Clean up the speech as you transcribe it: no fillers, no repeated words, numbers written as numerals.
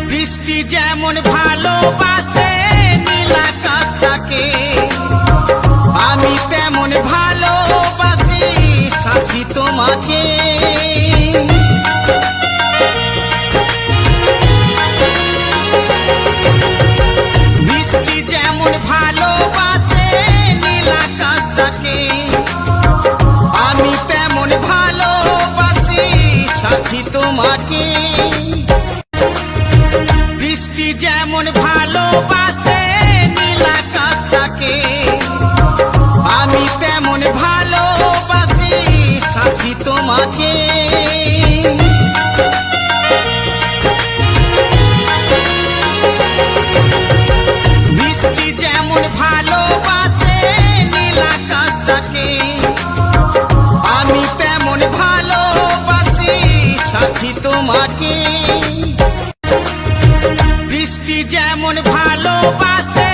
বৃষ্টি যেমন ভালোবাসে নীল আকাশটাকে, আমি তেমন ভালোবাসি সাথী তোমাকে। বৃষ্টি যেমন ভালোবাসে নীল আকাশটাকে, আমি তেমন ভালোবাসি সাথী তোমাকে। বৃষ্টি যেমন ভালোবাসে নীল আকাশটাকে, আমি তেমন ভালোবাসি সাথী তোমাকে। বৃষ্টি যেমন ভালোবাসে নীল আকাশটাকে, আমি তেমন ভালোবাসি সাথী তোমাকে। বৃষ্টি যেমন ভালোবাসে